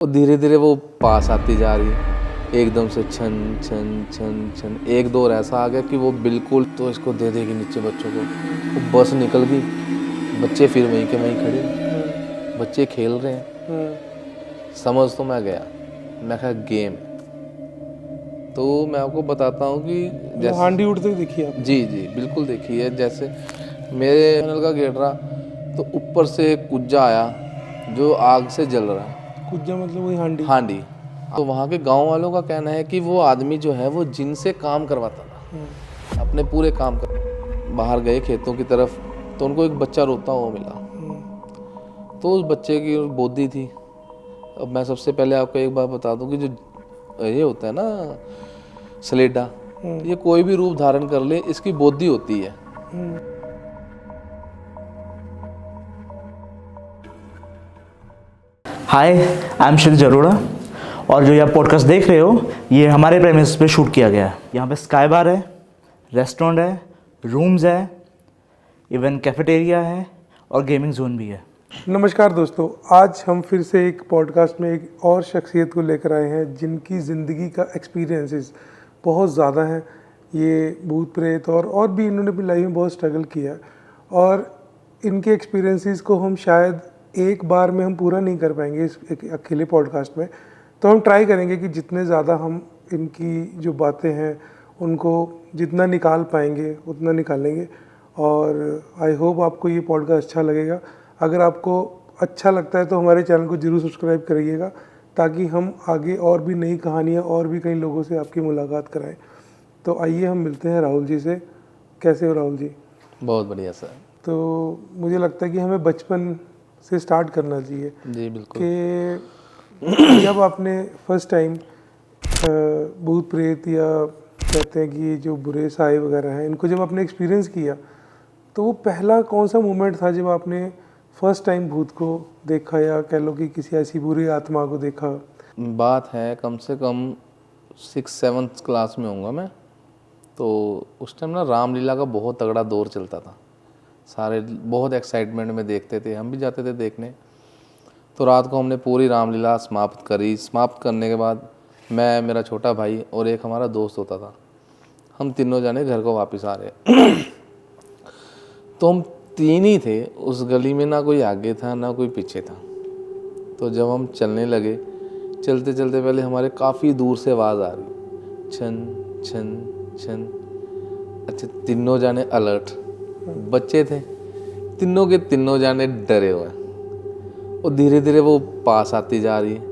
वो धीरे धीरे वो पास आती जा रही है, एकदम से छन छन छन छन। एक दौर ऐसा आ गया कि वो बिल्कुल तो इसको दे देगी नीचे बच्चों को। वो बस निकल गई, बच्चे फिर वहीं के वहीं खड़े, बच्चे खेल रहे हैं। समझ तो मैं गया, मैं कहा गेम। तो मैं आपको बताता हूँ कि जैसे हांडी उड़ते दिखी आप? जी जी बिल्कुल देखी है। जैसे मेरे टनल का गेट रहा तो ऊपर से एक कुज्जा आया जो आग से जल रहा है। कुज्जा मतलब वही हांडी? हांडी। तो वहाँ के गांव वालों का कहना है कि वो आदमी जो है वो जिनसे काम करवाता था, अपने पूरे काम कर। बाहर गए खेतों की तरफ तो उनको एक बच्चा रोता हुआ मिला। तो उस बच्चे की बोदी थी। अब मैं सबसे पहले आपको एक बात बता दूं कि जो ये होता है ना सलेडा, ये कोई भी रूप धारण कर ले, इसकी बोदी होती है। हाय, आई एम क्षितिज अरोड़ा और जो ये आप पॉडकास्ट देख रहे हो ये हमारे प्रेमिस पे शूट किया गया है। यहाँ पे स्काई बार है, रेस्टोरेंट है, रूम्स है, इवन कैफेटेरिया है और गेमिंग जोन भी है। नमस्कार दोस्तों, आज हम फिर से एक पॉडकास्ट में एक और शख्सियत को लेकर आए हैं जिनकी ज़िंदगी का एक्सपीरियंसेस बहुत ज़्यादा है। ये भूत प्रेत और भी इन्होंने अपनी लाइफ में बहुत स्ट्रगल किया और इनके एक्सपीरियंसेस को हम शायद एक बार में हम पूरा नहीं कर पाएंगे इस एक अकेले पॉडकास्ट में। तो हम ट्राई करेंगे कि जितने ज़्यादा हम इनकी जो बातें हैं उनको जितना निकाल पाएंगे उतना निकालेंगे। और आई होप आपको ये पॉडकास्ट अच्छा लगेगा। अगर आपको अच्छा लगता है तो हमारे चैनल को ज़रूर सब्सक्राइब करिएगा ताकि हम आगे और भी नई कहानियाँ और भी कई लोगों से आपकी मुलाकात कराएं। तो आइए हम मिलते हैं राहुल जी से। कैसे हो राहुल जी? बहुत बढ़िया सर। तो मुझे लगता है कि हमें बचपन से स्टार्ट करना चाहिए जी बिल्कुल। कि जब आपने फर्स्ट टाइम भूत प्रेत या कहते हैं कि जो बुरे साए वगैरह हैं इनको जब आपने एक्सपीरियंस किया तो वो पहला कौन सा मोमेंट था जब आपने फर्स्ट टाइम भूत को देखा या कह लो कि किसी ऐसी बुरी आत्मा को देखा? बात है कम से कम 6-7 क्लास में होऊंगा मैं। तो उस टाइम ना रामलीला का बहुत तगड़ा दौर चलता था। सारे बहुत एक्साइटमेंट में देखते थे, हम भी जाते थे देखने। तो रात को हमने पूरी रामलीला समाप्त करी। समाप्त करने के बाद मैं, मेरा छोटा भाई और एक हमारा दोस्त होता था, हम तीनों जाने घर को वापस आ रहे। तो हम तीन ही थे उस गली में, ना कोई आगे था ना कोई पीछे था। तो जब हम चलने लगे, चलते चलते पहले हमारे काफ़ी दूर से आवाज़ आ रही, छन छन छन। अच्छा, तीनों जाने अलर्ट, बच्चे थे, तीनों के तीनों जाने डरे हुए। और धीरे धीरे वो पास आती जा रही है,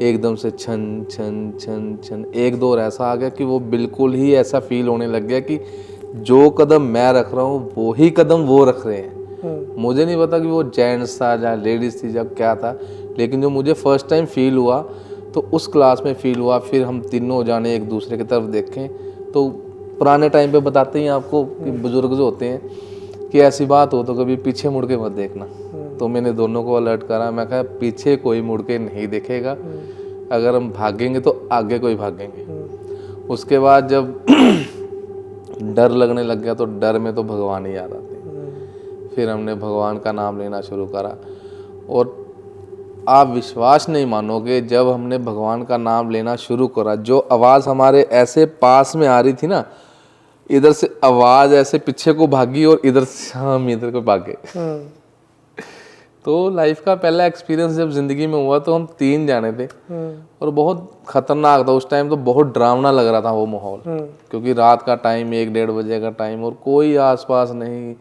एकदम से छन छन छन छन। एक दौर ऐसा आ गया कि वो बिल्कुल ही ऐसा फील होने लग गया कि जो कदम मैं रख रहा हूँ वो ही कदम वो रख रहे हैं। मुझे नहीं पता कि वो जेंट्स था या लेडीज़ थी या क्या था, लेकिन जो मुझे फर्स्ट टाइम फील हुआ तो उस क्लास में फील हुआ। फिर हम तीनों जाने एक दूसरे की तरफ देखें तो पुराने टाइम पे बताते हैं आपको कि बुजुर्ग जो होते हैं कि ऐसी बात हो तो कभी पीछे मुड़ के मत देखना। तो मैंने दोनों को अलर्ट करा, मैं कहा पीछे कोई मुड़ के नहीं देखेगा, अगर हम भागेंगे तो आगे कोई भागेंगे। उसके बाद जब डर लगने लग गया तो डर में तो भगवान ही याद आते। फिर हमने भगवान का नाम लेना शुरू करा और आप विश्वास नहीं मानोगे, जब हमने भगवान का नाम लेना शुरू करा, जो आवाज़ हमारे ऐसे पास में आ रही थी ना, इधर से आवाज़ ऐसे पीछे को भागी और इधर से हम इधर को भागे। तो लाइफ का पहला एक्सपीरियंस जब ज़िंदगी में हुआ तो हम तीन जाने थे और बहुत ख़तरनाक था। उस टाइम तो बहुत डरावना लग रहा था वो माहौल, क्योंकि रात का टाइम, 1-1:30 बजे का टाइम और कोई आसपास नहीं,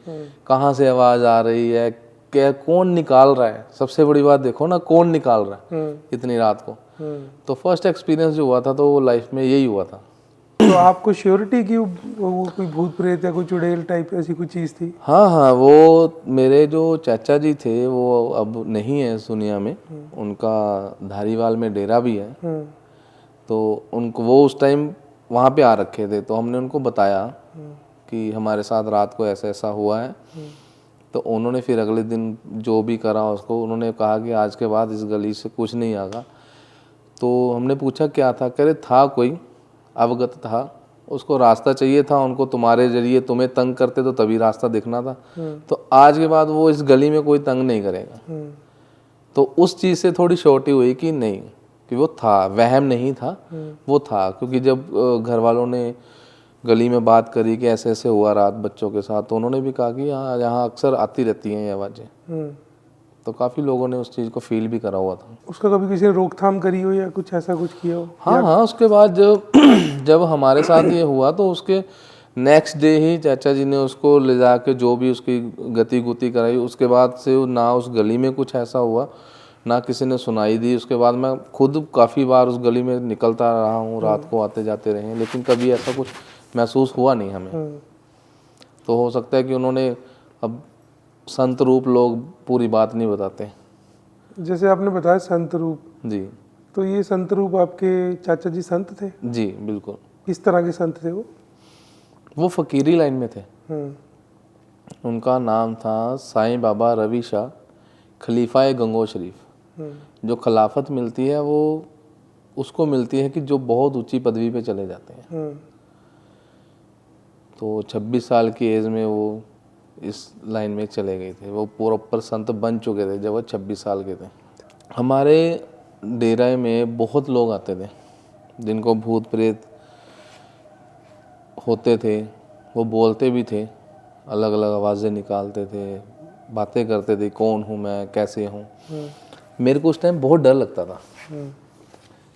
कहाँ से आवाज़ आ रही है, क्या, कौन निकाल रहा है। सबसे बड़ी बात देखो ना, कौन निकाल रहा है इतनी रात को। तो फर्स्ट एक्सपीरियंस जो हुआ था तो वो लाइफ में यही हुआ था। तो आपको श्योरिटी की वो कोई भूत प्रेत या कोई चुड़ैल टाइप ऐसी कोई चीज़ थी? हाँ हाँ, वो मेरे जो चाचा जी थे वो अब नहीं है इस दुनिया में, उनका धारीवाल में डेरा भी है। तो उनको वो उस टाइम वहाँ पे आ रखे थे, तो हमने उनको बताया कि हमारे साथ रात को ऐसा ऐसा हुआ है। तो उन्होंने फिर अगले दिन जो भी करा उसको, उन्होंने कहा कि आज के बाद इस गली से कुछ नहीं आगा। तो हमने पूछा क्या था, कह रहे था कोई अवगत था, उसको रास्ता चाहिए था, उनको तुम्हारे जरिए तुम्हें तंग करते तो तभी रास्ता दिखना था। तो आज के बाद वो इस गली में कोई तंग नहीं करेगा। तो उस चीज़ से थोड़ी श्योरिटी हुई कि नहीं, कि वो था, वहम नहीं था, वो था। क्योंकि जब घर वालों ने गली में बात करी कि ऐसे ऐसे हुआ रात बच्चों के साथ, तो उन्होंने भी कहा कि हाँ यहाँ अक्सर आती रहती हैं ये आवाज़ें। तो काफ़ी लोगों ने उस चीज़ को फील भी करा हुआ था। उसका कभी किसी ने रोकथाम करी हो या कुछ ऐसा कुछ किया हो? हाँ हाँ, उसके बाद जब हमारे साथ ये हुआ तो उसके नेक्स्ट डे ही चाचा जी ने उसको ले जाके जो भी उसकी गति गुती कराई, उसके बाद से ना उस गली में कुछ ऐसा हुआ, ना किसी ने सुनाई दी। उसके बाद मैं खुद काफ़ी बार उस गली में निकलता रहा हूँ, रात को आते जाते रहे हैं, लेकिन कभी ऐसा कुछ महसूस हुआ नहीं हमें। तो हो सकता है कि उन्होंने, अब संत रूप लोग पूरी बात नहीं बताते। जैसे आपने बताया संत रूप, जी तो ये संत रूप आपके चाचा जी संत थे? जी बिल्कुल। किस तरह के संत थे वो फ़कीरी लाइन में थे। हम्म। उनका नाम था साईं बाबा रवि शाह, खलीफा गंगो शरीफ। जो खिलाफत मिलती है वो उसको मिलती है कि जो बहुत ऊंची पदवी पे चले जाते हैं। तो 26 साल की एज में वो इस लाइन में चले गए थे। वो प्रॉपर संत बन चुके थे जब वो 26 साल के थे। हमारे डेरा में बहुत लोग आते थे जिनको भूत प्रेत होते थे। वो बोलते भी थे, अलग अलग आवाज़ें निकालते थे, बातें करते थे, कौन हूँ मैं, कैसे हूँ। मेरे को उस टाइम बहुत डर लगता था।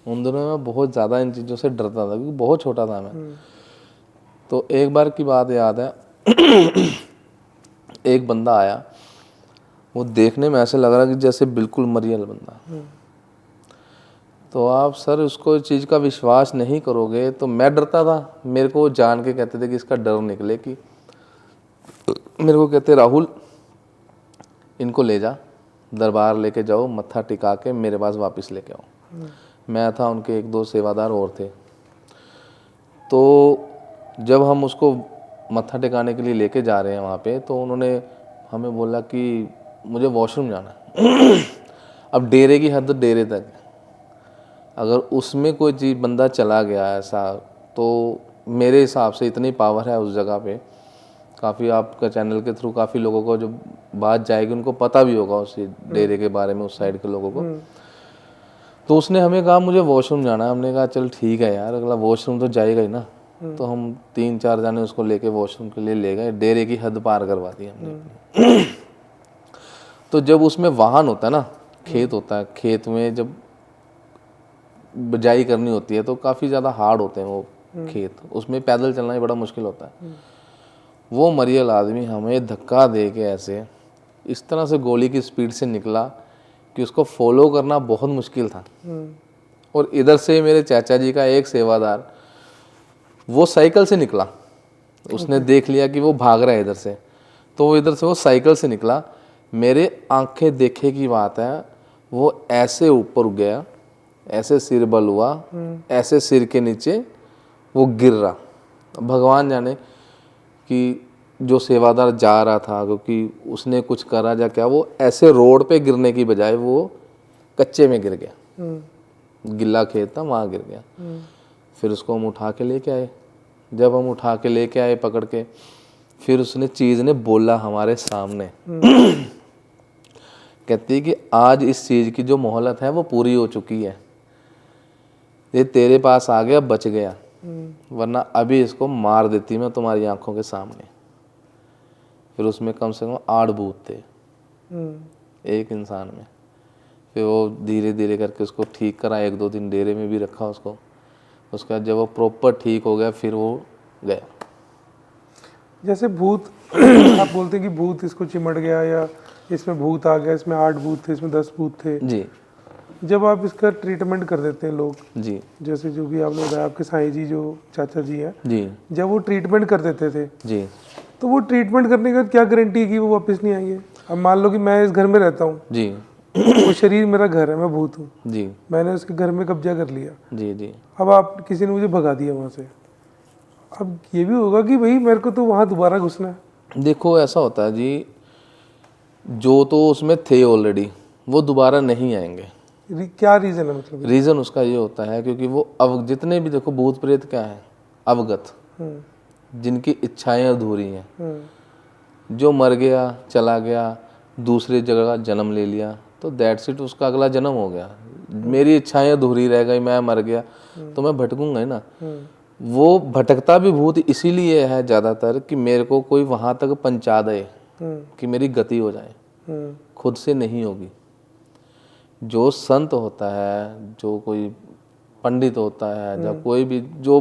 उन दिनों में मैं बहुत ज़्यादा इन चीज़ों से डरता था क्योंकि बहुत छोटा था मैं। तो एक बार की बात याद है, एक बंदा आया, वो देखने में ऐसे लग रहा कि जैसे बिल्कुल मरियल बंदा। तो आप सर उसको इस चीज़ का विश्वास नहीं करोगे। तो मैं डरता था, मेरे को जान के कहते थे कि इसका डर निकले, कि मेरे को कहते राहुल इनको ले जा, दरबार लेके जाओ, मत्था टिका के मेरे पास वापस लेके आओ। मैं था, उनके एक दो सेवादार और थे। तो जब हम उसको मत्था टिकाने के लिए लेके जा रहे हैं वहाँ पे, तो उन्होंने हमें बोला कि मुझे वॉशरूम जाना है। अब डेरे की हद डेरे तक, अगर उसमें कोई चीज़ बंदा चला गया ऐसा, तो मेरे हिसाब से इतनी पावर है उस जगह पे। काफ़ी आपका चैनल के थ्रू काफ़ी लोगों को जो बात जाएगी उनको पता भी होगा उस डेरे के बारे में, उस साइड के लोगों को। तो उसने हमें कहा मुझे वॉशरूम जाना है। हमने कहा चल ठीक है यार, अगला वॉशरूम तो जाएगा ही ना। तो हम 3-4 जाने उसको लेके वॉशरूम के लिए ले गए। डेरे की हद पार करवा दी हमने। तो जब उसमें वाहन होता है ना, खेत होता है, खेत में जब बिजाई करनी होती है तो काफ़ी ज़्यादा हार्ड होते हैं वो खेत, उसमें पैदल चलना ही बड़ा मुश्किल होता है। वो मरियल आदमी हमें धक्का दे के ऐसे इस तरह से गोली की स्पीड से निकला कि उसको फॉलो करना बहुत मुश्किल था। और इधर से मेरे चाचा जी का एक सेवादार वो साइकिल से निकला। उसने देख लिया कि वो भाग रहा है इधर से, तो वो इधर से वो साइकिल से निकला। मेरे आंखें देखे की बात है, वो ऐसे ऊपर गया, ऐसे सिर बल हुआ, ऐसे सिर के नीचे वो गिर रहा। भगवान जाने कि जो सेवादार जा रहा था, क्योंकि उसने कुछ करा या क्या, वो ऐसे रोड पे गिरने की बजाय वो कच्चे में गिर गया। गिल्ला खेत था, वहाँ गिर गया। फिर उसको हम उठा के लेके आए। जब हम उठा के लेके आए पकड़ के, फिर उसने चीज़ ने बोला हमारे सामने, कहती कि आज इस चीज़ की जो मोहलत है वो पूरी हो चुकी है। ये तेरे पास आ गया, बच गया, वरना अभी इसको मार देती मैं तुम्हारी आंखों के सामने। फिर उसमें कम से कम 8 भूत थे एक इंसान में। फिर वो धीरे धीरे करके उसको ठीक करा, 1-2 दिन डेरे में भी रखा उसको। उसके बाद जब वो प्रॉपर ठीक हो गया फिर वो गया। जैसे भूत आप बोलते हैं कि भूत इसको चिमट गया या इसमें भूत आ गया, इसमें 8 भूत थे, इसमें 10 भूत थे। जी जब आप इसका ट्रीटमेंट कर देते हैं लोग, जी जैसे जो भी आपने बताया आपके साईं जी जो चाचा जी हैं, जी जब वो ट्रीटमेंट कर देते थे, जी तो वो ट्रीटमेंट करने के बाद क्या गारंटी है कि वो वापस नहीं आएंगे? अब मान लो कि मैं इस घर में रहता हूँ, जी वो शरीर मेरा घर है, मैं भूत हूँ, जी मैंने उसके घर में कब्जा कर लिया, जी जी अब आप किसी ने मुझे भगा दिया वहाँ से, अब ये भी होगा कि भाई मेरे को तो वहाँ दोबारा घुसना है। देखो ऐसा होता है जी, जो तो उसमें थे ऑलरेडी वो दोबारा नहीं आएंगे। क्या रीज़न है मतलब? रीज़न उसका ये होता है क्योंकि वो अब जितने भी, देखो भूत प्रेत क्या है, अवगत, जिनकी इच्छाएं अधूरी हैं। जो मर गया, चला गया, दूसरी जगह जन्म ले लिया, तो दैट्स इट, उसका अगला जन्म हो गया। मेरी इच्छाएं अधूरी रह गई, मैं मर गया तो मैं भटकूंगा ही ना। वो भटकता भी भूत इसीलिए है ज़्यादातर कि मेरे को कोई वहाँ तक पहुँचा दे कि मेरी गति हो जाए, खुद से नहीं होगी। जो संत होता है, जो कोई पंडित होता है, जब कोई भी जो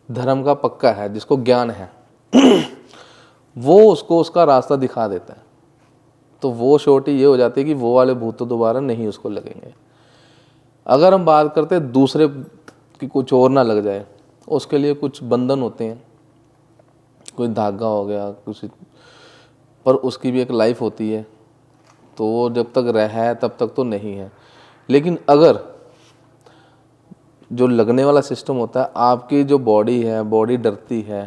धर्म का पक्का है, जिसको ज्ञान है वो उसको उसका रास्ता दिखा देता है। तो वो छोटी ये हो जाती है कि वो वाले भूत तो दोबारा नहीं उसको लगेंगे। अगर हम बात करते हैं दूसरे की, कुछ और ना लग जाए, उसके लिए कुछ बंधन होते हैं, कोई धागा हो गया कुछ, पर उसकी भी एक लाइफ होती है, तो वो जब तक है तब तक तो नहीं है। लेकिन अगर जो लगने वाला सिस्टम होता है, आपकी जो बॉडी है, बॉडी डरती है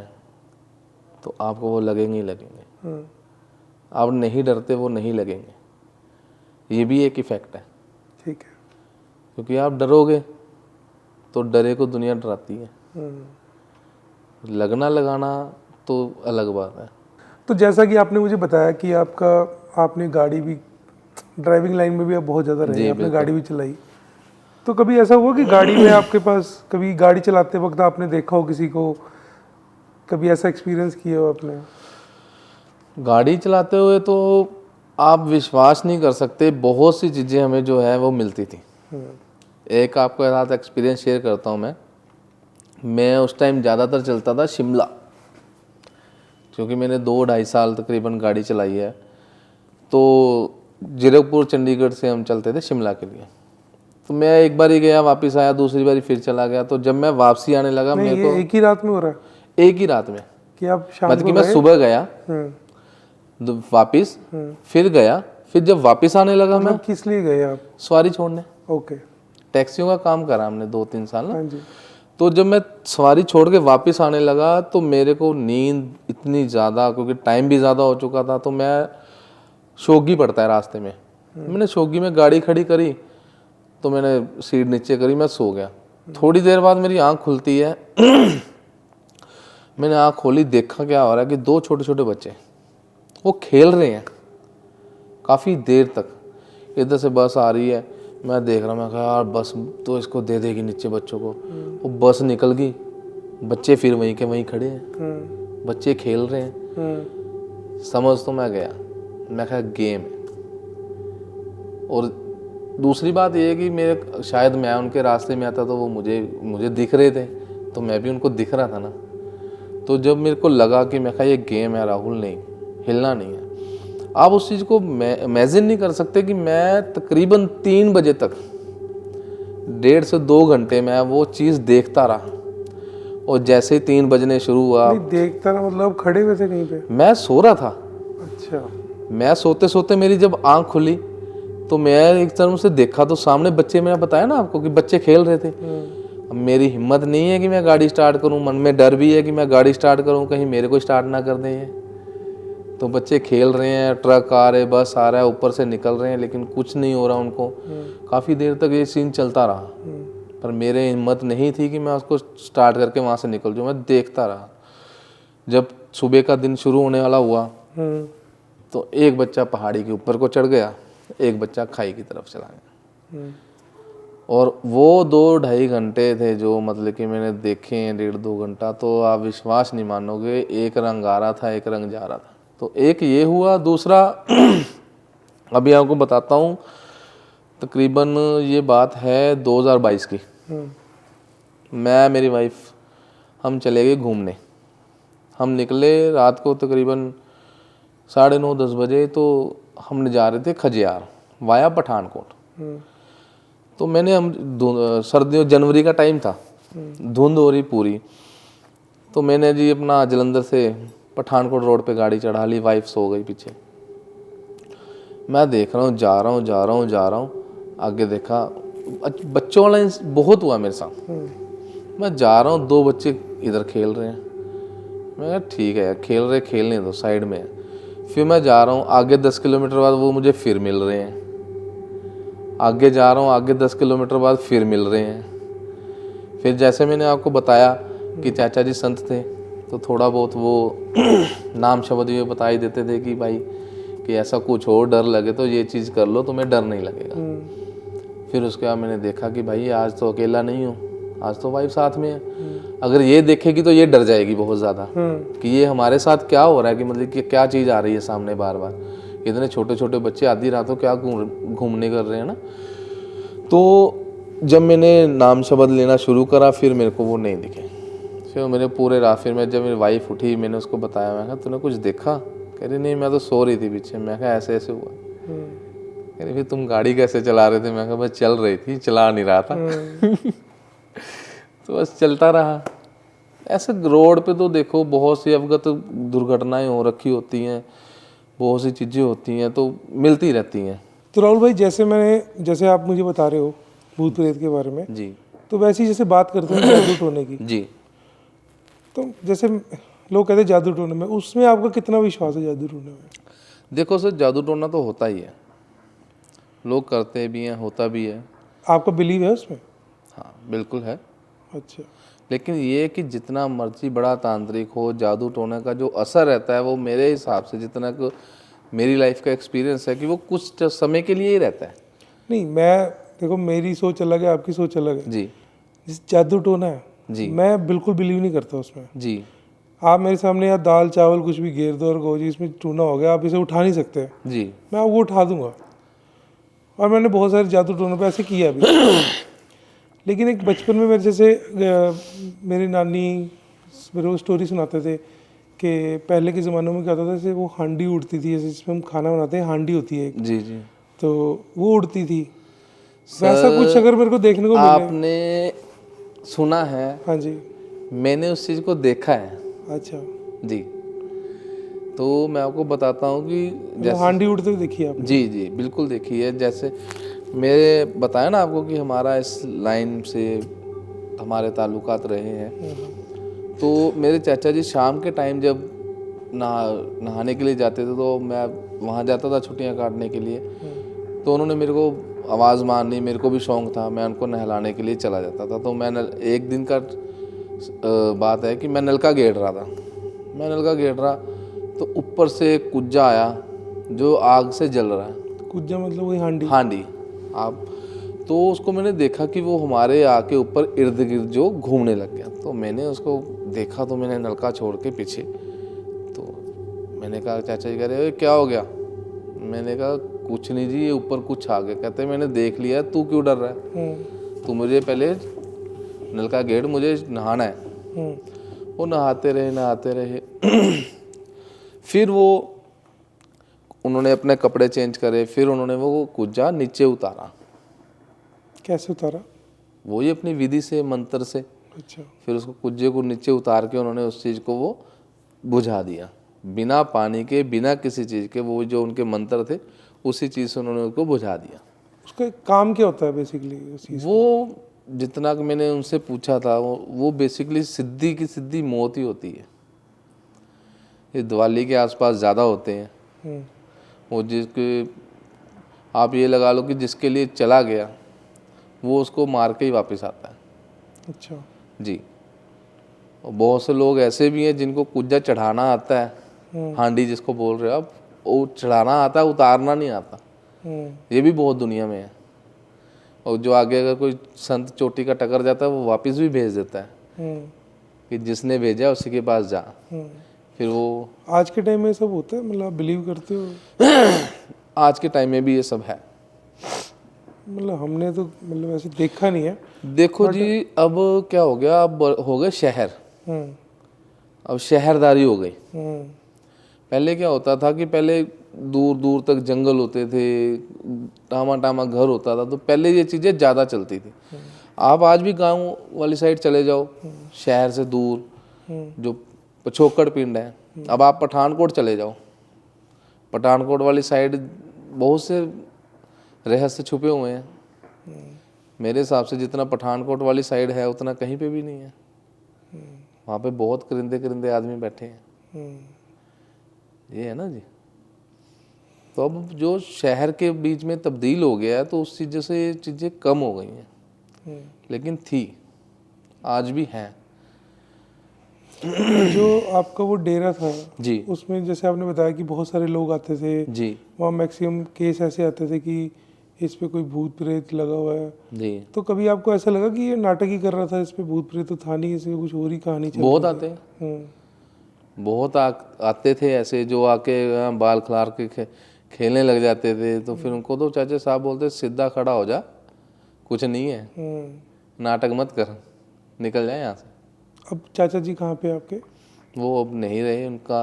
तो आपको वो लगेंगे ही लगेंगे। आप नहीं डरते, वो नहीं लगेंगे। ये भी एक इफेक्ट है। ठीक है। क्योंकि आप डरोगे तो डरे को दुनिया डराती है। लगना लगाना तो अलग बात है। तो जैसा कि आपने मुझे बताया कि आपने गाड़ी भी, ड्राइविंग लाइन में भी आप बहुत ज़्यादा रहे, आपने गाड़ी भी चलाई, तो कभी ऐसा हुआ कि गाड़ी में आपके पास, कभी गाड़ी चलाते वक्त आपने देखा हो किसी को, कभी ऐसा एक्सपीरियंस किया हो आपने? गाड़ी चलाते हुए तो आप विश्वास नहीं कर सकते, बहुत सी चीज़ें हमें जो है वो मिलती थी। एक आपके साथ एक्सपीरियंस शेयर करता हूँ मैं उस टाइम ज़्यादातर चलता था शिमला, क्योंकि मैंने 2-2.5 साल तकरीबन गाड़ी चलाई है। तो जीरकपुर चंडीगढ़ से हम चलते थे शिमला के लिए। तो मैं एक बार ही गया, वापस आया, दूसरी बार फिर चला गया। तो जब मैं वापसी आने लगा, नहीं, मेरे ये को एक ही रात में हो रहा है एक ही रात में कि आप शाम मतलब को कि मैं गए? सुबह गया वापिस, फिर गया, फिर जब वापस आने लगा मैं, मतलब किस लिए गए आप? सवारी छोड़ने। ओके। टैक्सियों का काम करा हमने 2-3 साल ना। हाँ जी। तो जब मैं सवारी छोड़ के वापस आने लगा तो मेरे को नींद इतनी ज़्यादा, क्योंकि टाइम भी ज़्यादा हो चुका था, तो मैं शोगी पड़ता है रास्ते में, मैंने शोगी में गाड़ी खड़ी करी, तो मैंने सीट नीचे करी, मैं सो गया। थोड़ी देर बाद मेरी आंख खुलती है मैंने आंख खोली, देखा क्या हो रहा है कि 2 छोटे छोटे बच्चे वो खेल रहे हैं काफ़ी देर तक। इधर से बस आ रही है, मैं देख रहा हूँ, मैं कहा यार बस तो इसको दे देगी नीचे बच्चों को। वो बस निकल गई, बच्चे फिर वहीं के वहीं खड़े हैं, बच्चे खेल रहे हैं। समझ तो मैं गया, मैं कहा गेम है। और दूसरी बात ये है कि मेरे शायद मैं उनके रास्ते में आता तो वो मुझे दिख रहे थे, तो मैं भी उनको दिख रहा था ना। तो जब मेरे को लगा कि मैं कहा ये गेम है राहुल, नहीं हिलना नहीं है। आप उस चीज़ को इमेजिन नहीं कर सकते कि मैं तकरीबन 3 बजे तक 1.5 से 2 घंटे में वो चीज़ देखता रहा। और जैसे ही 3 बजने शुरू हुआ, नहीं देखता ना, मतलब खड़े हुए थे कहीं पे? मैं सो रहा था। अच्छा। मैं सोते सोते मेरी जब आंख खुली तो मैं एक तरफ से देखा तो सामने बच्चे, मैंने बताया ना आपको कि बच्चे खेल रहे थे। अब मेरी हिम्मत नहीं है कि मैं गाड़ी स्टार्ट करूं, मन में डर भी है कि मैं गाड़ी स्टार्ट करूं कहीं मेरे को स्टार्ट ना कर दें ये। तो बच्चे खेल रहे हैं, ट्रक आ रहे, बस आ रहा है, ऊपर से निकल रहे हैं, लेकिन कुछ नहीं हो रहा उनको। काफ़ी देर तक ये सीन चलता रहा, पर मेरे हिम्मत नहीं थी कि मैं उसको स्टार्ट करके वहाँ से निकल जाऊँ। मैं देखता रहा। जब सुबह का दिन शुरू होने वाला हुआ तो एक बच्चा पहाड़ी के ऊपर को चढ़ गया, एक बच्चा खाई की तरफ चला गया। और वो 2-2.5 घंटे थे जो मतलब कि मैंने देखे हैं, 1.5-2 घंटा, तो आप विश्वास नहीं मानोगे, एक रंग आ रहा था, एक रंग जा रहा था। तो एक ये हुआ। दूसरा अभी आपको बताता हूँ, तकरीबन ये बात है 2022 की। मैं, मेरी वाइफ, हम चले गए घूमने। हम निकले रात को तकरीबन 9:30-10 बजे। तो हमने जा रहे थे खजियार वाया पठानकोट। तो मैंने सर्दियों जनवरी का टाइम था, धुंध हो रही पूरी। तो मैंने जी अपना जलंधर से पठानकोट रोड पे गाड़ी चढ़ा ली, वाइफ सो गई पीछे। मैं देख रहा हूँ, जा रहा हूँ, आगे देखा बच्चों वाला बहुत हुआ मेरे साथ। मैं जा रहा हूँ, 2 बच्चे इधर खेल रहे हैं। मैं कहा ठीक है खेल रहे, खेलने दो, साइड में है। फिर मैं जा रहा हूँ, आगे 10 किलोमीटर बाद वो मुझे फिर मिल रहे हैं। आगे जा रहा हूँ, आगे 10 किलोमीटर बाद फिर मिल रहे हैं। फिर जैसे मैंने आपको बताया कि चाचा जी संत थे, तो थोड़ा बहुत वो नाम शब्द ये बता ही देते थे कि भाई कि ऐसा कुछ हो, डर लगे तो ये चीज़ कर लो, तुम्हें डर नहीं लगेगा। फिर उसके बाद मैंने देखा कि भाई आज तो अकेला नहीं हूँ, आज तो वाइफ साथ में है। अगर ये देखेगी तो ये डर जाएगी बहुत ज़्यादा कि ये हमारे साथ क्या हो रहा है, कि मतलब कि क्या चीज़ आ रही है सामने बार बार। इतने छोटे छोटे बच्चे आधी रातों क्या घूमने कर रहे हैं ना। तो जब मैंने नाम शब्द लेना शुरू करा फिर मेरे को वो नहीं दिखे। फिर मेरे पूरे रात, फिर मैं जब मेरी वाइफ उठी मैंने उसको बताया, मैं कहा तूने कुछ देखा? कह रही नहीं मैं तो सो रही थी पीछे। मैं कहा ऐसे ऐसे हुआ? कह रही फिर तुम गाड़ी कैसे चला रहे थे? मैं कहा बस चल रही थी, चला नहीं रहा था। तो बस चलता रहा। ऐसे रोड पे तो देखो बहुत सी अवगत दुर्घटनाएं हो रखी होती हैं, बहुत सी चीज़ें होती हैं तो मिलती रहती हैं। तो राहुल भाई, जैसे आप मुझे बता रहे हो भूत प्रेत के बारे में, जी तो वैसे ही जैसे बात करते हैं जादू टोने की, जी। तो जैसे लोग कहते हैं जादू टोने में, उसमें आपका कितना विश्वास है जादू टोने में? देखो सर, जादू टोना तो होता ही है, लोग करते भी हैं, होता भी है। आपका बिलीव है उसमें? हाँ बिल्कुल है। अच्छा। लेकिन ये कि जितना मर्जी बड़ा तांत्रिक हो, जादू टोने का जो असर रहता है वो मेरे हिसाब से, जितना कि मेरी लाइफ का एक्सपीरियंस है, कि वो कुछ समय के लिए ही रहता है। नहीं, देखो मेरी सोच अलग है, आपकी सोच अलग है। जी जिस जादू टोना है जी मैं बिल्कुल बिलीव नहीं करता उसमें। जी आप मेरे सामने या दाल चावल कुछ भी घेर दो और कहो जी इसमें टूना हो गया, आप इसे उठा नहीं सकते, जी। मैं आपको उठा दूंगा। और मैंने बहुत सारे जादू टोनों पे ऐसे किया भी। लेकिन एक बचपन में मेरे जैसे मेरी नानी मेरे को स्टोरी सुनाते थे कि पहले के ज़मानों में क्या होता था, जैसे वो हांडी उड़ती थी, जैसे जिसमें हम खाना बनाते हैं हांडी होती है एक, जी जी। तो वो उड़ती थी। वैसा कुछ अगर मेरे को देखने को मिले। आपने सुना है? हाँ जी। मैंने उस चीज़ को देखा है। अच्छा। जी। तो मैं आपको बताता हूँ कि जैसे हांडी उड़ते हुए देखी है आपने? जी जी बिल्कुल देखी है। जैसे मेरे बताया ना आपको कि हमारा इस लाइन से हमारे ताल्लुकात रहे हैं। तो मेरे चाचा जी शाम के टाइम जब नहाने के लिए जाते थे तो मैं वहाँ जाता था छुट्टियाँ काटने के लिए। तो उन्होंने मेरे को आवाज़ मारनी, मेरे को भी शौक़ था, मैं उनको नहलाने के लिए चला जाता था। तो मैं एक दिन का बात है कि मैं नलका गेड़ रहा था। मैं नलका गेड़ रहा तो ऊपर से एक कुज्जा आया जो आग से जल रहा है। कुज्जा मतलब वही हांडी? हांडी। आप तो उसको मैंने देखा कि वो हमारे आग के ऊपर इर्द गिर्द जो घूमने लग गया। तो मैंने उसको देखा तो मैंने नलका छोड़ के पीछे, तो मैंने कहा चाचा जी कह रहे क्या हो गया? मैंने कहा कुछ नहीं जी, ये ऊपर कुछ आ गया। कहते मैंने देख लिया, तू क्यों डर रहा है? तू मुझे पहले नलका गेड़, मुझे नहाना है। वो नहाते रहे फिर वो उन्होंने अपने कपड़े चेंज करे, फिर उन्होंने वो कुज्जा नीचे उतारा। कैसे उतारा? वो ही अपनी विधि से, मंत्र से। अच्छा। फिर उसको कुज्जे को नीचे उतार के उन्होंने उस चीज़ को वो बुझा दिया, बिना पानी के, बिना किसी चीज़ के। वो जो उनके मंत्र थे उसी चीज़ से उन्होंने उसको बुझा दिया। उसका काम क्या होता है बेसिकली उस चीज़? वो जितना कि मैंने उनसे पूछा था, वो बेसिकली सिद्धि की सिद्धि मौत ही होती है। ये दिवाली के आसपास ज़्यादा होते हैं। वो जिसके आप ये लगा लो कि जिसके लिए चला गया वो उसको मार के ही वापस आता है। अच्छा जी। और बहुत से लोग ऐसे भी हैं जिनको कुज्जा चढ़ाना आता है, हांडी जिसको बोल रहे हो आप, वो चढ़ाना आता है, उतारना नहीं आता। ये भी बहुत दुनिया में है। और जो आगे अगर कोई संत चोटी का टकर जाता है वो वापस भी भेज देता है कि जिसने भेजा उसी के पास जा। फिर वो आज के टाइम में सब होता है, मतलब आप बिलीव करते हो? आज के टाइम में भी ये सब है। मतलब हमने तो मतलब ऐसे देखा नहीं है। देखो जी, अब क्या हो गया, अब हो गए शहर, अब शहरदारी हो गई। पहले क्या होता था कि पहले दूर दूर तक जंगल होते थे, टामा टामा घर होता था, तो पहले ये चीज़ें ज़्यादा चलती थी। आप आज भी गांव वाली साइड चले जाओ, शहर से दूर जो पिछोकड़ पिंड है, अब आप पठानकोट चले जाओ, पठानकोट वाली साइड बहुत से रहस्य छुपे हुए हैं। मेरे हिसाब से जितना पठानकोट वाली साइड है उतना कहीं पे भी नहीं है। वहाँ पे बहुत करिंदे आदमी बैठे हैं। ये है ना जी। तो अब जो शहर के बीच में तब्दील हो गया है तो उस चीज़ से ये चीज़ें कम हो गई हैं, लेकिन थी, आज भी हैं। जो आपका वो डेरा था जी उसमें जैसे आपने बताया कि बहुत सारे लोग आते थे जी वहाँ, मैक्सिमम केस ऐसे आते थे कि इस पे कोई भूत प्रेत लगा हुआ है, जी तो कभी आपको ऐसा लगा कि ये नाटक ही कर रहा था, इस पे भूत प्रेत तो था नहीं, इसमें कुछ और ही कहानी चल बहुत रही आते हैं, थी? बहुत आते थे ऐसे जो आके बाल खिलार के खेलने लग जाते थे। तो फिर उनको तो चाचा साहब बोलते सीधा खड़ा हो जा, कुछ नहीं है, नाटक मत कर, निकल जाए यहाँ से। अब चाचा जी कहाँ पे आपके? वो अब नहीं रहे, उनका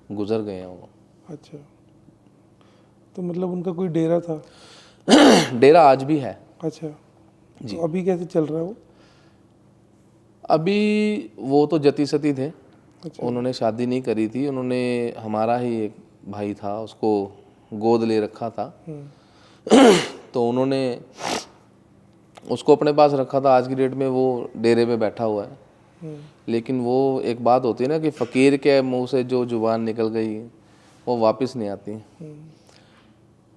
गुजर गए हैं वो। अच्छा, तो मतलब उनका कोई डेरा था? डेरा आज भी है। अच्छा, तो अभी कैसे चल रहा है वो? अभी वो तो जती सती थे, अच्छा। उन्होंने शादी नहीं करी थी, उन्होंने हमारा ही एक भाई था उसको गोद ले रखा था। तो उन्होंने उसको अपने पास रखा था। आज की डेट में वो डेरे पे बैठा हुआ है। लेकिन वो एक बात होती है ना कि फ़कीर के मुंह से जो जुबान निकल गई वो वापस नहीं आती।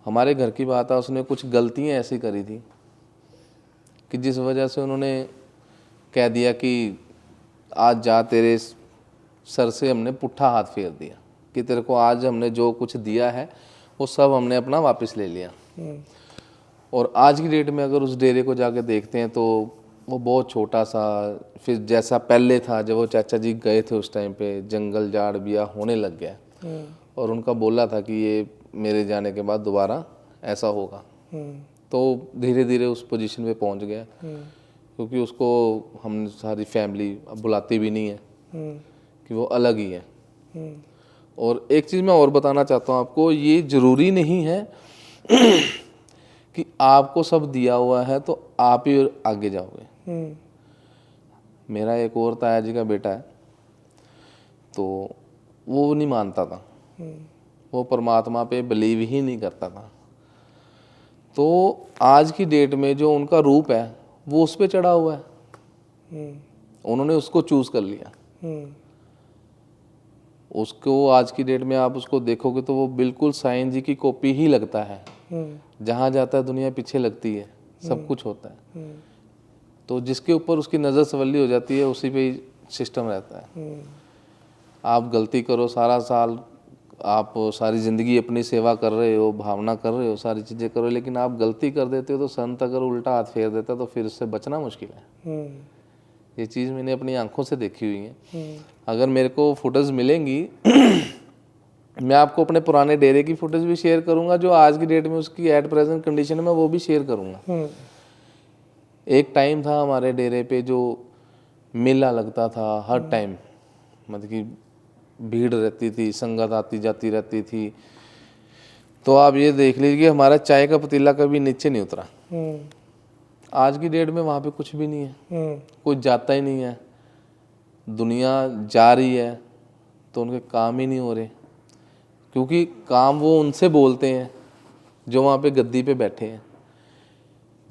हमारे घर की बात है, उसने कुछ गलतियां ऐसी करी थी कि जिस वजह से उन्होंने कह दिया कि आज जा, तेरे सर से हमने पुट्ठा हाथ फेर दिया कि तेरे को आज हमने जो कुछ दिया है वो सब हमने अपना वापस ले लिया। और आज की डेट में अगर उस डेरे को जाके देखते हैं तो वो बहुत छोटा सा, फिर जैसा पहले था जब वो चाचा जी गए थे उस टाइम पे जंगल झाड़ बिया होने लग गया। और उनका बोला था कि ये मेरे जाने के बाद दोबारा ऐसा होगा। तो धीरे धीरे उस पोजीशन पे पहुंच गया, क्योंकि उसको हम सारी फैमिली अब बुलाती भी नहीं है कि वो अलग ही है। और एक चीज़ मैं और बताना चाहता हूँ आपको, ये ज़रूरी नहीं है कि आपको सब दिया हुआ है तो आप ही आगे जाओगे। मेरा एक और ताया जी का बेटा है, तो वो नहीं मानता था, वो परमात्मा पे बिलीव ही नहीं करता था। तो आज की डेट में जो उनका रूप है वो उस पे चढ़ा हुआ है, उन्होंने उसको चूज कर लिया। उसको आज की डेट में आप उसको देखोगे तो वो बिल्कुल साईं जी की कॉपी ही लगता है। जहाँ जाता है दुनिया पीछे लगती है, सब कुछ होता है। तो जिसके ऊपर उसकी नज़र सवली हो जाती है उसी पे ही सिस्टम रहता है। आप गलती करो, सारा साल आप सारी ज़िंदगी अपनी सेवा कर रहे हो, भावना कर रहे हो, सारी चीज़ें करो, लेकिन आप गलती कर देते हो तो संत अगर उल्टा हाथ फेर देता तो फिर उससे बचना मुश्किल है। ये चीज़ मैंने अपनी आंखों से देखी हुई है। अगर मेरे को फुटेज मिलेंगी मैं आपको अपने पुराने डेरे की फुटेज भी शेयर करूंगा, जो आज की डेट में उसकी एट प्रेजेंट कंडीशन में वो भी शेयर करूंगा। एक टाइम था हमारे डेरे पे जो मेला लगता था हर टाइम, मतलब कि भीड़ रहती थी, संगत आती जाती रहती थी। तो आप ये देख लीजिए हमारा चाय का पतीला कभी नीचे नहीं उतरा। आज की डेट में वहाँ पे कुछ भी नहीं है, कोई जाता ही नहीं है। दुनिया जा रही है तो उनके काम ही नहीं हो रहे, क्योंकि काम वो उनसे बोलते हैं जो वहाँ पे गद्दी पे बैठे हैं।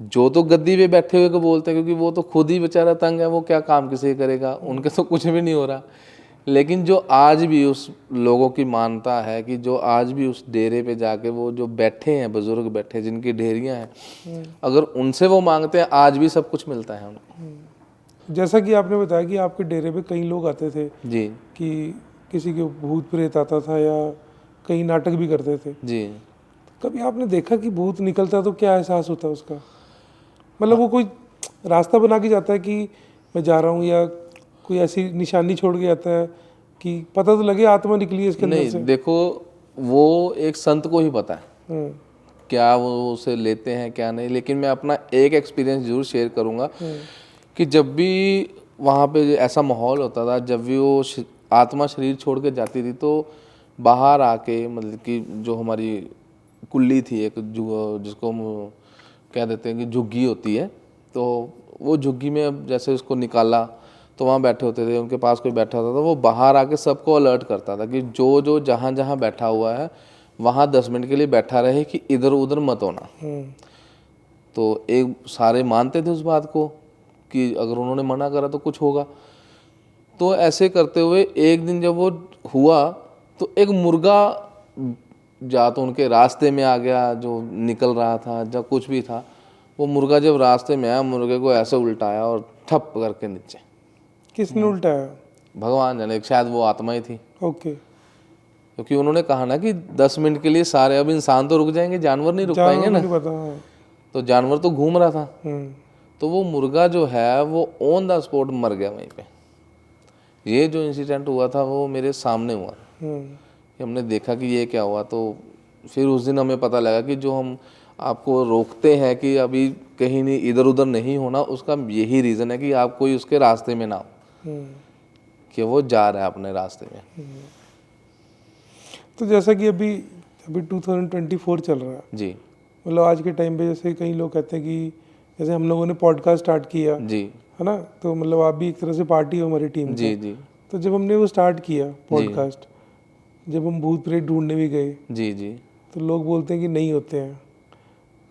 जो तो गद्दी पे बैठे हुए को बोलते हैं, क्योंकि वो तो खुद ही बेचारा तंग है, वो क्या काम किसी करेगा, उनके तो कुछ भी नहीं हो रहा। लेकिन जो आज भी उस लोगों की मानता है कि जो आज भी उस डेरे पे जाके वो जो बैठे हैं, बुजुर्ग बैठे हैं जिनकी ढेरियाँ हैं, अगर उनसे वो मांगते हैं आज भी सब कुछ मिलता है उनको। जैसा कि आपने बताया कि आपके डेरे पे कई लोग आते थे जी कि किसी के भूत प्रेत आता था या कई नाटक भी करते थे। जी। कभी आपने देखा कि भूत निकलता तो क्या एहसास होता है उसका? मतलब वो कोई रास्ता बना के जाता है कि मैं जा रहा हूँ, या कोई ऐसी निशानी छोड़ के जाता है कि पता तो लगे आत्मा निकली है इसके अंदर से? नहीं, देखो वो एक संत को ही पता है क्या वो उसे लेते हैं क्या नहीं। लेकिन मैं अपना एक एक्सपीरियंस जरूर शेयर करूंगा कि जब भी वहाँ पे ऐसा माहौल होता था, जब भी वो आत्मा शरीर छोड़ के जाती थी तो बाहर आके, मतलब कि जो हमारी कुल्ली थी एक, जिसको हम कह देते हैं कि झुग्गी होती है, तो वो झुग्गी में अब जैसे उसको निकाला तो वहाँ बैठे होते थे, उनके पास कोई बैठा होता था, वो बाहर आके सबको अलर्ट करता था कि जो जो जहाँ जहाँ बैठा हुआ है वहाँ 10 मिनट के लिए बैठा रहे, कि इधर उधर मत होना। तो एक सारे मानते थे उस बात को कि अगर उन्होंने मना करा तो कुछ होगा। तो ऐसे करते हुए एक दिन जब वो हुआ तो एक मुर्गा जा तो उनके रास्ते में आ गया, जो निकल रहा था जब कुछ भी था, वो मुर्गा जब रास्ते में आया, मुर्गे को ऐसे उल्टाया और ठप करके नीचे। किसने उल्टाया? भगवान जाने, शायद वो आत्मा ही थी। ओके। क्योंकि उन्होंने कहा ना कि 10 मिनट के लिए सारे, अब इंसान तो रुक जाएंगे, जानवर नहीं रुक पाएंगे ना, नहीं पता। हाँ। तो जानवर तो घूम रहा था, हम्म। तो वो मुर्गा जो है वो ऑन द स्पॉट मर गया वहीं पे। ये जो इंसिडेंट हुआ था वो मेरे सामने हुआ, कि हमने देखा कि ये क्या हुआ। तो फिर उस दिन हमें पता लगा कि जो हम आपको रोकते हैं कि अभी कहीं नहीं इधर उधर नहीं होना, उसका यही रीज़न है कि आप कोई उसके रास्ते में ना हो, कि वो जा रहा है अपने रास्ते में। तो जैसा कि अभी अभी 2024 चल रहा है, जी मतलब आज के टाइम पे जैसे कई लोग कहते हैं कि जैसे हम लोगों ने पॉडकास्ट स्टार्ट किया जी है ना, तो मतलब आप भी एक तरह से पार्टी हो हमारी टीम जी जी तो जब हमने वो स्टार्ट किया पॉडकास्ट, जब हम भूत प्रेत ढूंढने भी गए जी जी तो लोग बोलते हैं कि नहीं होते हैं,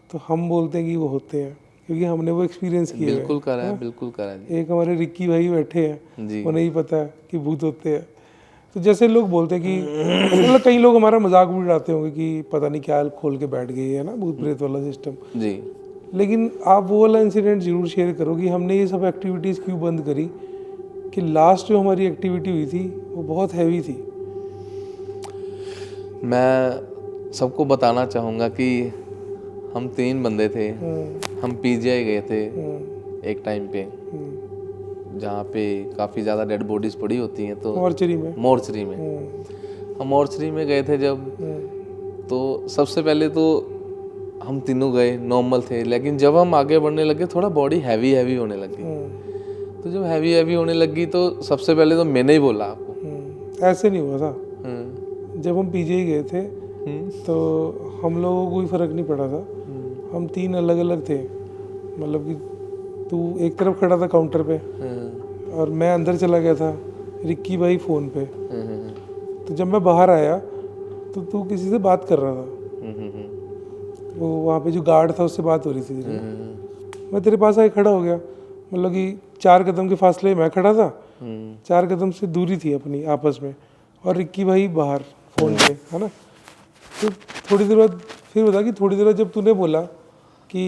तो हम बोलते हैं कि वो होते हैं, क्योंकि हमने वो एक्सपीरियंस किया बिल्कुल करा है, बिल्कुल करा है एक हमारे रिक्की भाई बैठे हैं, जी उन्हें ही पता है कि भूत होते हैं। तो जैसे लोग बोलते हैं कि मतलब कई लोग हमारा मजाक भी उड़ाते होंगे कि पता नहीं क्या खोल के बैठ गए है ना भूत प्रेत वाला सिस्टम, जी। लेकिन आप वो वाला इंसिडेंट जरूर शेयर करो कि हमने ये सब एक्टिविटीज़ क्यों बंद करी, कि लास्ट जो हमारी एक्टिविटी हुई थी वो बहुत हैवी थी। मैं सबको बताना चाहूँगा कि हम 3 बंदे थे, हम पीजीआई गए थे एक टाइम पे, जहाँ पे काफ़ी ज़्यादा डेड बॉडीज़ पड़ी होती हैं, तो मॉर्चरी में मोर्चरी में हम मोर्चरी में गए थे जब, तो सबसे पहले तो हम तीनों गए, नॉर्मल थे, लेकिन जब हम आगे बढ़ने लगे थोड़ा बॉडी हैवी हैवी होने लगी। तो जब हैवी हैवी होने लगी तो सबसे पहले तो मैंने ही बोला आपको। ऐसे नहीं हुआ था, जब हम पीजीआई गए थे तो हम लोगों को कोई फ़र्क नहीं पड़ा था, हम 3 अलग अलग थे, मतलब कि तू एक तरफ खड़ा था काउंटर पे और मैं अंदर चला गया था, रिक्की भाई फ़ोन पे। तो जब मैं बाहर आया तो तू किसी से बात कर रहा था, वो वहाँ पे जो गार्ड था उससे बात हो रही थी। मैं तेरे पास आके खड़ा हो गया, मतलब कि 4 कदम के फासले मैं खड़ा था, 4 कदम से दूरी थी अपनी आपस में, और रिक्की भाई बाहर फ़ोन पे, है ना। तो थोड़ी देर बाद फिर बता कि थोड़ी देर बाद जब तूने बोला कि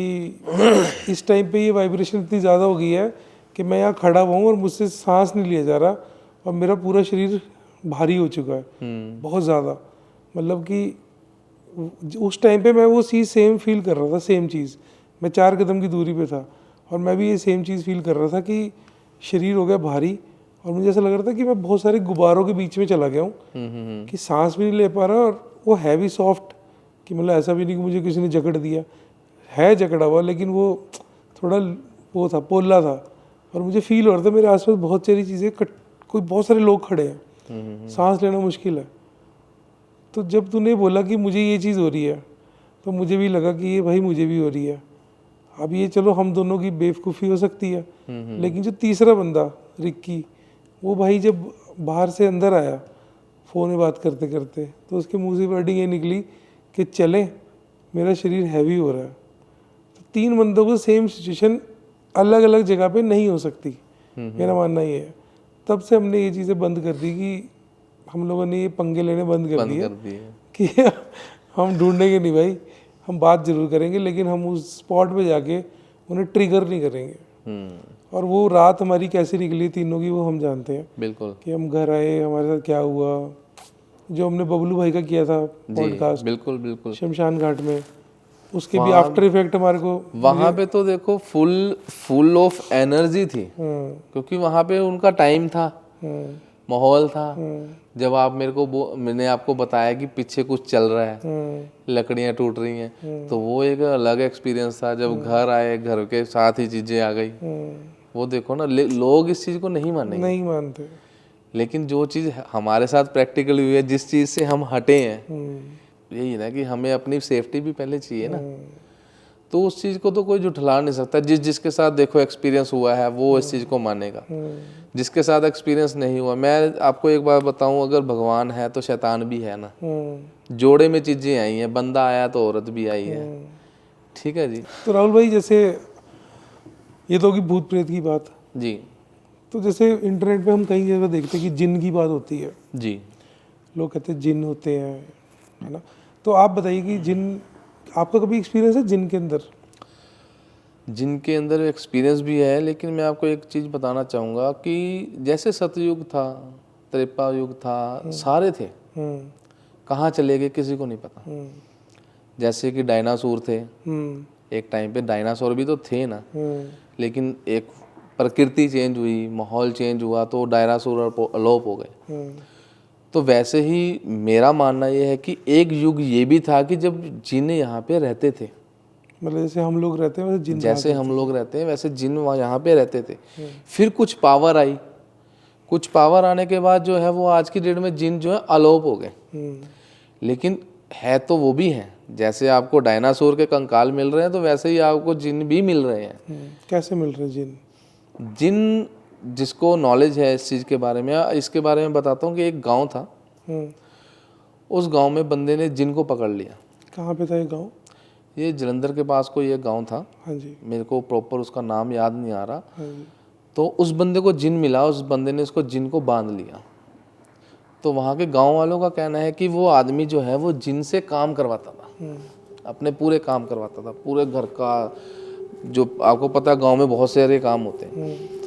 इस टाइम पे ये वाइब्रेशन इतनी ज़्यादा हो गई है कि मैं यहाँ खड़ा हुआ हूँ और मुझसे सांस नहीं लिया जा रहा और मेरा पूरा शरीर भारी हो चुका है बहुत ज़्यादा, मतलब कि उस टाइम पे मैं वो चीज़ सेम फील कर रहा था, सेम चीज़ मैं 4 कदम की दूरी पे था और मैं भी ये सेम चीज़ फील कर रहा था कि शरीर हो गया भारी, और मुझे ऐसा लग रहा था कि मैं बहुत सारे गुब्बारों के बीच में चला गया हूँ, कि सांस भी नहीं ले पा रहा, और वो है भी सॉफ्ट, कि मतलब ऐसा भी नहीं कि मुझे किसी ने जकड़ दिया, है जकड़ा हुआ, लेकिन वो थोड़ा वो था, पोला था, और मुझे फील हो रहा था मेरे आसपास बहुत सारी चीज़ें कोई बहुत सारे लोग खड़े हैं, सांस लेना मुश्किल है। तो जब तूने बोला कि मुझे ये चीज़ हो रही है तो मुझे भी लगा कि ये भाई मुझे भी हो रही है। अब ये चलो हम दोनों की बेवकूफ़ी हो सकती है, लेकिन जो तीसरा बंदा रिक्की, वो भाई जब बाहर से अंदर आया फ़ोन में बात करते करते, तो उसके मुंह से वर्डिंग ये निकली कि चलें, मेरा शरीर हैवी हो रहा है। तो 3 बंदों को सेम सिचुएशन अलग अलग जगह पे नहीं हो सकती, मेरा मानना ये है। तब से हमने ये चीज़ें बंद कर दी, कि हम लोगों ने ये पंगे लेने बंद कर दिए कि हम ढूंढेंगे नहीं भाई, हम बात जरूर करेंगे, लेकिन हम उस स्पॉट पे जाके उन्हें ट्रिगर नहीं करेंगे। और वो रात हमारी कैसी निकली तीनों की वो हम जानते हैं, बिल्कुल, कि हम घर आए, हमारे साथ क्या हुआ, जो हमने बबलू भाई का किया था पॉडकास्ट बिल्कुल बिल्कुल शमशान घाट में, उसके भी आफ्टर इफेक्ट हमारे को। वहाँ पे तो देखो फुल ऑफ एनर्जी थी, क्योंकि वहाँ पे उनका टाइम था, माहौल था। जब आप मैंने आपको बताया कि पीछे कुछ चल रहा है, लकड़ियाँ टूट रही हैं, तो वो एक अलग एक्सपीरियंस था। जब घर आए, घर के साथ ही चीज़ें आ गई, वो देखो ना, लोग इस चीज़ को नहीं मानेंगे, नहीं मानते, लेकिन जो चीज़ हमारे साथ प्रैक्टिकल हुई है, जिस चीज़ से हम हटे हैं, यही ना कि हमें अपनी सेफ्टी भी पहले चाहिए ना, तो उस चीज़ को तो कोई झुठला नहीं सकता। जिसके साथ देखो एक्सपीरियंस हुआ है वो इस चीज़ को मानेगा, जिसके साथ एक्सपीरियंस नहीं हुआ। मैं आपको एक बात बताऊं, अगर भगवान है तो शैतान भी है ना, जोड़े में चीज़ें आई हैं, बंदा आया तो औरत भी आई है, ठीक है जी। तो राहुल भाई, जैसे ये तो होगी भूत प्रेत की बात जी तो जैसे इंटरनेट पे हम कई जगह देखते हैं कि जिन की बात होती है, जी लोग कहते हैं जिन होते हैं, है ना। तो आप बताइए कि जिन, आपका कभी एक्सपीरियंस है जिन के अंदर? जिनके अंदर एक्सपीरियंस भी है, लेकिन मैं आपको एक चीज़ बताना चाहूँगा कि जैसे सतयुग था, त्रेता युग था, सारे थे, कहाँ चले गए किसी को नहीं पता। जैसे कि डायनासोर थे, एक टाइम पे डायनासोर भी तो थे ना, लेकिन एक प्रकृति चेंज हुई, माहौल चेंज हुआ तो डायनासोर अलोप हो गए। तो वैसे ही मेरा मानना ये है कि एक युग ये भी था कि जब जिन यहाँ पे रहते थे, मतलब जैसे हम लोग रहते हैं वैसे जिन जैसे हम लोग रहते हैं वैसे जिन वहाँ यहाँ पे रहते थे। फिर कुछ पावर आई, कुछ पावर आने के बाद जो है वो आज की डेट में जिन जो है अलोप हो गए। लेकिन है तो वो भी हैं, जैसे आपको डायनासोर के कंकाल मिल रहे हैं तो वैसे ही आपको जिन भी मिल रहे हैं। कैसे मिल रहे हैं जिन? जिन जिसको नॉलेज है इस चीज़ के बारे में, इसके बारे में बताता हूँ कि एक गांव था, उस गांव में बंदे ने जिन को पकड़ लिया। कहाँ पे था ये गाँव? ये जलंधर के पास कोई एक गांव था, हाँ जी, मेरे को प्रॉपर उसका नाम याद नहीं आ रहा। हाँ जी। तो उस बंदे को जिन मिला, उस बंदे ने उसको जिन को बांध लिया। तो वहाँ के गांव वालों का कहना है कि वो आदमी जो है वो जिन से काम करवाता था, अपने पूरे काम करवाता था, पूरे घर का, जो आपको पता है गांव में बहुत सारे काम होते हैं।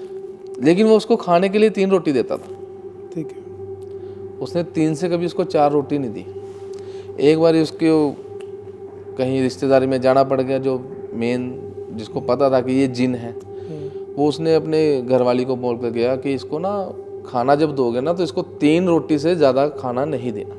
लेकिन वो उसको खाने के लिए 3 रोटी देता था। ठीक है। उसने 3 से कभी उसको 4 रोटी नहीं दी। एक बार उसके कहीं रिश्तेदारी में जाना पड़ गया, जो मेन जिसको पता था कि ये जिन है, वो उसने अपने घरवाली को बोल कर गया कि इसको ना खाना जब दोगे ना तो इसको 3 रोटी से ज़्यादा खाना नहीं देना।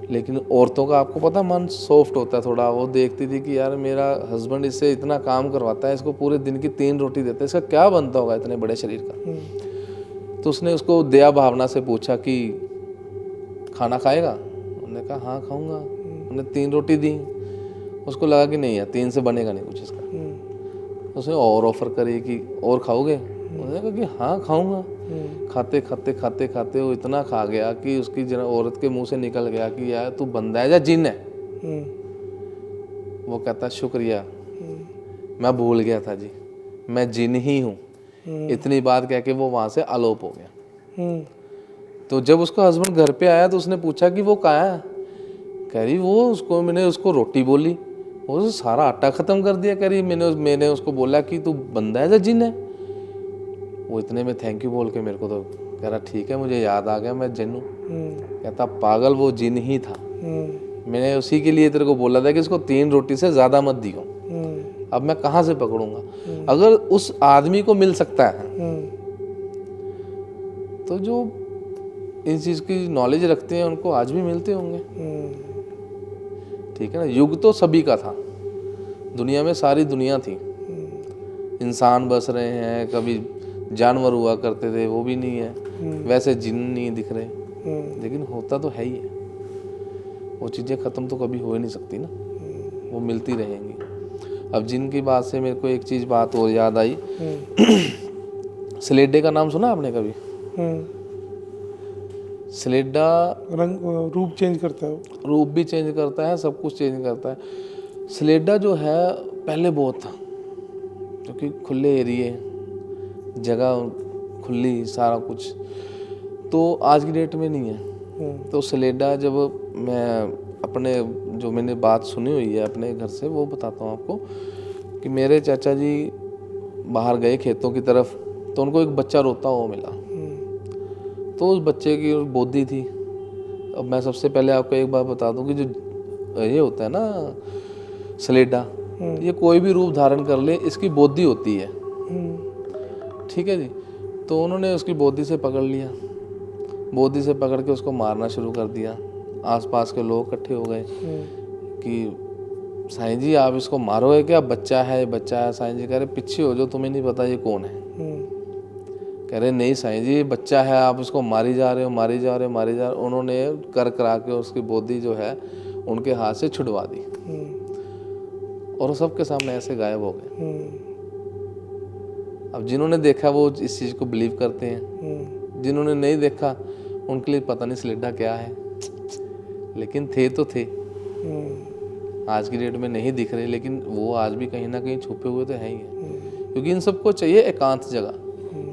लेकिन औरतों का आपको पता मन सॉफ्ट होता है थोड़ा, वो देखती थी कि यार मेरा हस्बैंड इससे इतना काम करवाता है, इसको पूरे दिन की 3 रोटी देता है, इसका क्या बनता होगा इतने बड़े शरीर का। तो उसने उसको दया भावना से पूछा कि खाना खाएगा? उन्होंने कहा हाँ खाऊंगा। उन्होंने 3 रोटी दी, उसको लगा कि नहीं यार 3 से बनेगा नहीं कुछ इसका। उसने और ऑफर करी कि और खाओगे? उन्होंने कहा कि हाँ खाऊंगा। खाते खाते खाते खाते वो इतना खा गया कि उसकी जरा औरत के मुंह से निकल गया कि यार तू बंदा है या जिन है? वो कहता शुक्रिया, मैं भूल गया था जी, मैं जिन ही हूँ। इतनी बात कह के वो वहां से अलोप हो गया। तो जब उसका हस्बैंड घर पे आया तो उसने पूछा कि वो कहाँ है? कह रही वो मैंने उसको रोटी बोली, वो सारा आटा खत्म कर दिया। कह रही मैंने उसको बोला कि तू बंदा है या जिन है? वो इतने में थैंक यू बोल के मेरे को तो कह रहा ठीक है मुझे याद आ गया मैं जिन हूँ। कहता पागल वो जिन ही था, मैंने उसी के लिए तेरे को बोला था कि इसको 3 रोटी से ज़्यादा मत दियो। अब मैं कहाँ से पकड़ूंगा? अगर उस आदमी को मिल सकता है तो जो इस चीज़ की नॉलेज रखते हैं उनको आज भी मिलते होंगे। ठीक है ना, युग तो सभी का था, दुनिया में सारी दुनिया थी, इंसान बस रहे हैं, कभी जानवर हुआ करते थे वो भी नहीं है, वैसे जिन नहीं दिख रहे, लेकिन होता तो है ही है। वो चीज़ें ख़त्म तो कभी हो ही नहीं सकती ना, वो मिलती रहेंगी। अब जिन की बात से मेरे को एक चीज़ बात और याद आई। स्लेडे का नाम सुना आपने कभी? स्लेडा रंग रूप चेंज करता है, रूप भी चेंज करता है, सब कुछ चेंज करता है। स्लेडा जो है पहले बहुत था, क्योंकि खुले एरिए, जगह खुली, सारा कुछ, तो आज की डेट में नहीं है। तो स्लेडा जब मैं अपने जो मैंने बात सुनी हुई है अपने घर से वो बताता हूँ आपको, कि मेरे चाचा जी बाहर गए खेतों की तरफ, तो उनको एक बच्चा रोता हुआ मिला। तो उस बच्चे की बोदी थी। अब मैं सबसे पहले आपको एक बात बता दूं कि जो ये होता है ना स्लेडा, ये कोई भी रूप धारण कर ले, इसकी बोदी होती है। ठीक है जी। तो उन्होंने उसकी बोदी से पकड़ लिया, बोदी से पकड़ के उसको मारना शुरू कर दिया। आसपास के लोग इकट्ठे हो गए कि साईं जी आप इसको मारोगे क्या? बच्चा है, बच्चा है। साईं जी कह रहे पीछे हो जो, तुम्हें नहीं पता ये कौन है? कह रहे नहीं साईं जी बच्चा है, आप इसको मारी जा रहे हो, मारी जा रहे हो, मारी जा रहे हो। उन्होंने कर करा के उसकी बोदी जो है उनके हाथ से छुड़वा दी और वो सबके सामने ऐसे गायब हो गए। अब जिन्होंने देखा वो इस चीज़ को बिलीव करते हैं, जिन्होंने नहीं देखा उनके लिए पता नहीं स्लेडा क्या है, लेकिन थे तो थे। आज की डेट में नहीं दिख रहे, लेकिन वो आज भी कहीं ना कहीं छुपे हुए तो हैं ही है। क्योंकि इन सबको चाहिए एकांत जगह,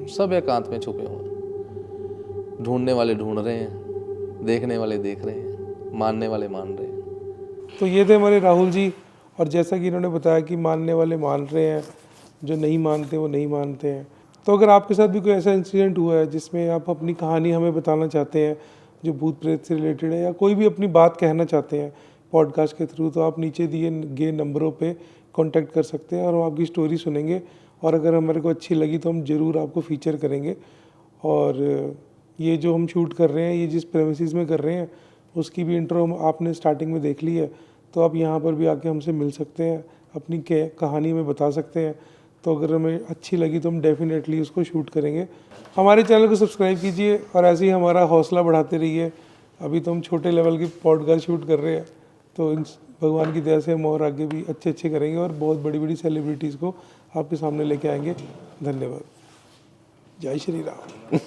सब एकांत में छुपे हुए। ढूंढने वाले ढूंढ रहे हैं, देखने वाले देख रहे हैं, मानने वाले मान रहे हैं। तो ये थे हमारे राहुल जी, और जैसा कि इन्होंने बताया कि मानने वाले मान रहे हैं, जो नहीं मानते वो नहीं मानते हैं। तो अगर आपके साथ भी कोई ऐसा इंसिडेंट हुआ है जिसमें आप अपनी कहानी हमें बताना चाहते हैं, जो भूत प्रेत से रिलेटेड है, या कोई भी अपनी बात कहना चाहते हैं पॉडकास्ट के थ्रू, तो आप नीचे दिए गए नंबरों पे कांटेक्ट कर सकते हैं और हम आपकी स्टोरी सुनेंगे। और अगर हमारे को अच्छी लगी तो हम ज़रूर आपको फीचर करेंगे। और ये जो हम शूट कर रहे हैं, ये जिस प्रेमिसेस में कर रहे हैं, उसकी भी इंट्रो आपने स्टार्टिंग में देख ली है। तो आप यहाँ पर भी आके हमसे मिल सकते हैं, अपनी कहानी में बता सकते हैं। तो अगर हमें अच्छी लगी तो हम डेफिनेटली उसको शूट करेंगे। हमारे चैनल को सब्सक्राइब कीजिए और ऐसे ही हमारा हौसला बढ़ाते रहिए। अभी तो हम छोटे लेवल की पॉडकास्ट शूट कर रहे हैं, तो भगवान की दया से हम और आगे भी अच्छे करेंगे और बहुत बड़ी बड़ी सेलिब्रिटीज़ को आपके सामने लेके आएंगे। धन्यवाद। जय श्री राम।